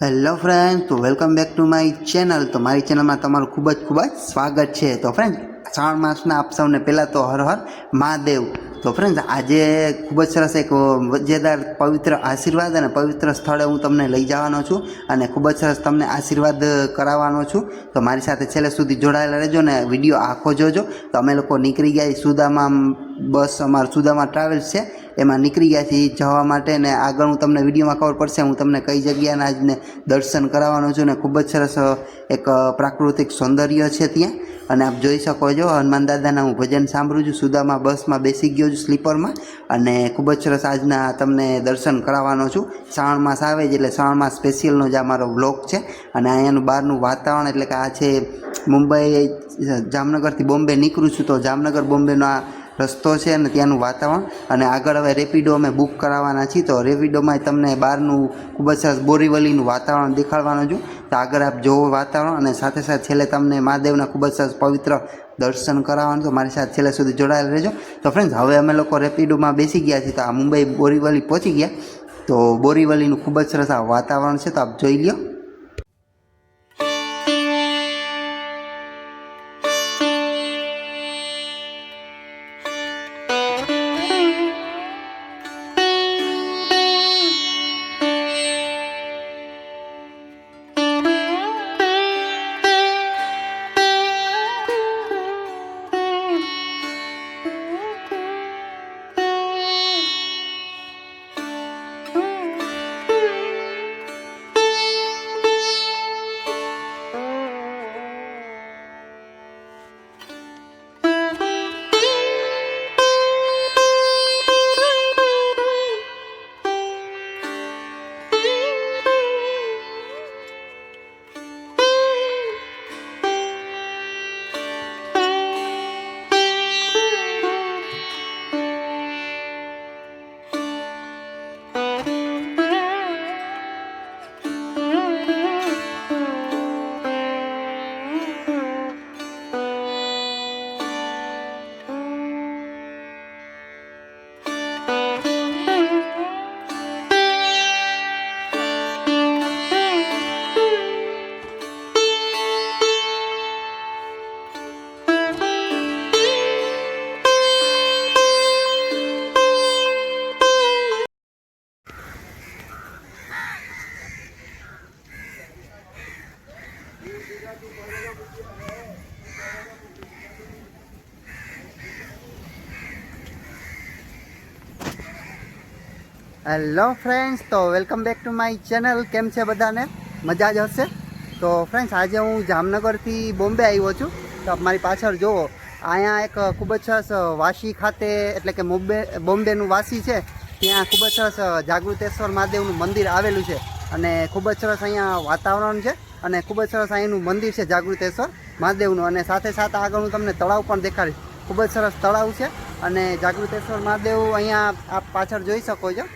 Hello friend, તો welcome back to my channel. તો મારી ચેનલમાં તમારું ખૂબ જ સ્વાગત છે. તો ફ્રેન્ડ, શ્રાવણ માસના આપ સૌને પહેલાં તો હર હર મહાદેવ. તો ફ્રેન્ડ, આજે ખૂબ જ સરસ એક મજેદાર પવિત્ર આશીર્વાદ અને પવિત્ર સ્થળે હું તમને લઈ જવાનો છું અને ખૂબ જ સરસ તમને આશીર્વાદ કરાવવાનો છું. તો મારી સાથે છેલ્લે સુધી જોડાયેલા રહેજો ને વિડીયો આખો જોજો. તો અમે લોકો નીકળી ગયા સુદામા બસ, અમારું સુદામા ટ્રાવેલ્સ છે એમાં નીકળી ગયા છીએ જવા માટે. ને આગળ હું તમને વિડીયોમાં ખબર પડશે હું તમને કઈ જગ્યાના આજને દર્શન કરાવવાનો છું. ને ખૂબ જ સરસ એક પ્રાકૃતિક સૌંદર્ય છે ત્યાં. અને આપ જોઈ શકો છો હનુમાન દાદાના હું ભજન સાંભળું છું. સુદામા બસમાં બેસી ગયો છું સ્લીપરમાં અને ખૂબ જ સરસ આજના તમને દર્શન કરાવવાનો છું. શ્રાવણ માસ આવે છે એટલે શ્રાવણ માસ સ્પેશિયલનો જ આ મારો વ્લોગ છે. અને અહીંયાનું બહારનું વાતાવરણ એટલે કે આ છે મુંબઈ, જામનગરથી બોમ્બે નીકળું છું તો જામનગર બોમ્બેનો આ રસ્તો છે અને ત્યાંનું વાતાવરણ. અને આગળ હવે રેપિડો અમે બુક કરાવવાના છીએ તો રેપિડોમાં તમને બહારનું ખૂબ જ સરસ બોરીવલીનું વાતાવરણ દેખાડવાનું છું. તો આગળ આપ જોવો વાતાવરણ અને સાથે સાથે છેલ્લે તમને મહાદેવના ખૂબ જ સરસ પવિત્ર દર્શન કરાવવાનું. તો મારી સાથે છેલ્લે સુધી જોડાયેલા રહેજો. તો ફ્રેન્ડ્સ, હવે અમે લોકો રેપિડોમાં બેસી ગયા છીએ તો આ મુંબઈ બોરીવલી પહોંચી ગયા. તો બોરીવલીનું ખૂબ જ સરસ આ વાતાવરણ છે તો આપ જોઈ લ્યો. હેલો ફ્રેન્ડ્સ, તો welcome back to my channel. કેમ છે બધાને? મજા જ હશે. તો ફ્રેન્ડ્સ, આજે હું જામનગરથી બોમ્બે આવ્યો છું. તો મારી પાછળ જુઓ, અહીંયા એક ખૂબ જ સરસ વાશી ખાતે એટલે કે બોમ્બેનું વાશી છે ત્યાં ખૂબ જ સરસ જાગૃતેશ્વર મહાદેવનું મંદિર આવેલું છે. અને ખૂબ જ સરસ અહીંયા વાતાવરણ છે અને ખૂબ જ સરસ અહીંનું મંદિર છે જાગૃતેશ્વર મહાદેવનું. અને સાથે સાથે આગળ હું તમને તળાવ પણ દેખાડીશ. ખૂબ જ સરસ તળાવ છે અને જાગૃતેશ્વર મહાદેવ અહીંયા આપ પાછળ જોઈ શકો છો.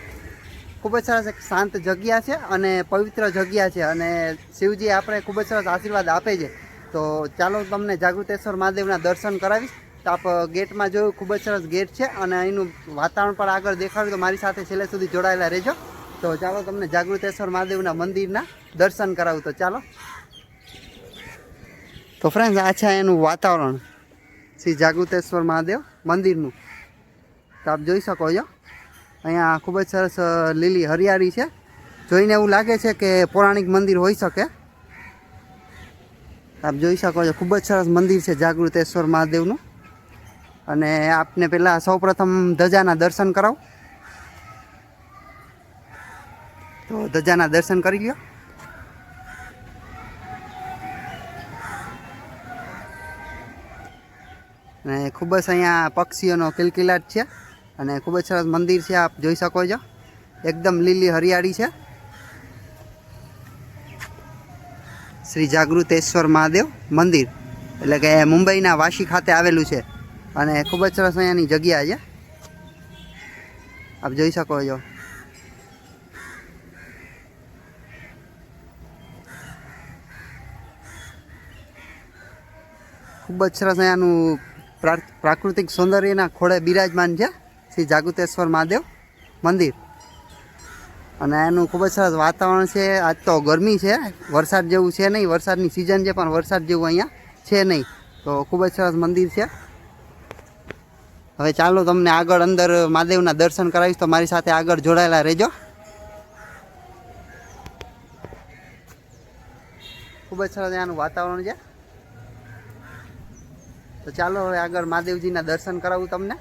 ખૂબ જ સરસ એક શાંત જગ્યા છે અને પવિત્ર જગ્યા છે અને શિવજી આપણે ખૂબ જ સરસ આશીર્વાદ આપે છે. તો ચાલો તમને જાગૃતેશ્વર મહાદેવના દર્શન કરાવીશ. તો આપ ગેટમાં જોયું, ખૂબ જ સરસ ગેટ છે અને અહીંનું વાતાવરણ પણ આગળ દેખાડ્યું. તો મારી સાથે છેલ્લે સુધી જોડાયેલા રહેજો. તો ચાલો તમને જાગૃતેશ્વર મહાદેવના મંદિરના દર્શન કરાવું. તો ચાલો. તો ફ્રેન્ડ્સ, આ છે એનું વાતાવરણ શ્રી જાગૃતેશ્વર મહાદેવ મંદિરનું. તો આપ જોઈ શકો છો અહીંયા ખૂબ જ સરસ લીલી હરિયાળી છે. જોઈને એવું લાગે છે કે પૌરાણિક મંદિર હોઈ શકે. આપ જોઈ શકો છો ખૂબ જ સરસ મંદિર છે જાગૃતેશ્વર મહાદેવનું. અને આપને પહેલાં સૌપ્રથમ ધજાના દર્શન કરાવું. તો ધજાના દર્શન કરી લ્યો. અને ખૂબ જ અહીંયા પક્ષીઓનો કિલકિલાટ છે અને ખૂબ જ સરસ મંદિર છે. આપ જોઈ શકો છો એકદમ લીલી હરિયાળી છે. શ્રી જાગૃતેશ્વર મહાદેવ મંદિર એટલે કે મુંબઈના વાશી ખાતે આવેલું છે અને ખૂબ જ સરસ અહીંયાની જગ્યા છે. આપ જોઈ શકો છો. ખૂબ જ સરસ અહીંયાનું પ્રાકૃતિક સૌંદર્યના ખોળે બિરાજમાન છે શ્રી જાગૃતેશ્વર મહાદેવ મંદિર. અને એનું ખૂબ જ સરસ વાતાવરણ છે. આજ તો ગરમી છે, વરસાદ જેવું છે નહીં, વરસાદની સિઝન છે પણ વરસાદ જેવું અહીંયા છે નહીં. તો ખૂબ જ સરસ મંદિર છે. હવે ચાલો તમને આગળ અંદર મહાદેવના દર્શન કરાવીશ, તો મારી સાથે આગળ જોડાયેલા રહેજો. ખૂબ જ સરસ ત્યાંનું વાતાવરણ છે. તો ચાલો હવે આગળ મહાદેવજીના દર્શન કરાવું તમને.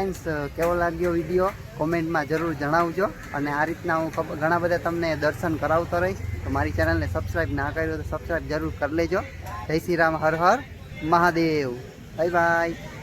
ફ્રેન્ડ્સ કેવો લાગ્યો વિડીયો કોમેન્ટમાં જરૂર જણાવજો. અને આ રીતના હું ઘણા બધા તમને દર્શન કરાવતો રહીશ. તો મારી ચેનલને સબસ્ક્રાઈબ ના કર્યો તો સબસ્ક્રાઈબ જરૂર કરી લેજો. જય શ્રી રામ, હર હર મહાદેવ. Bye by.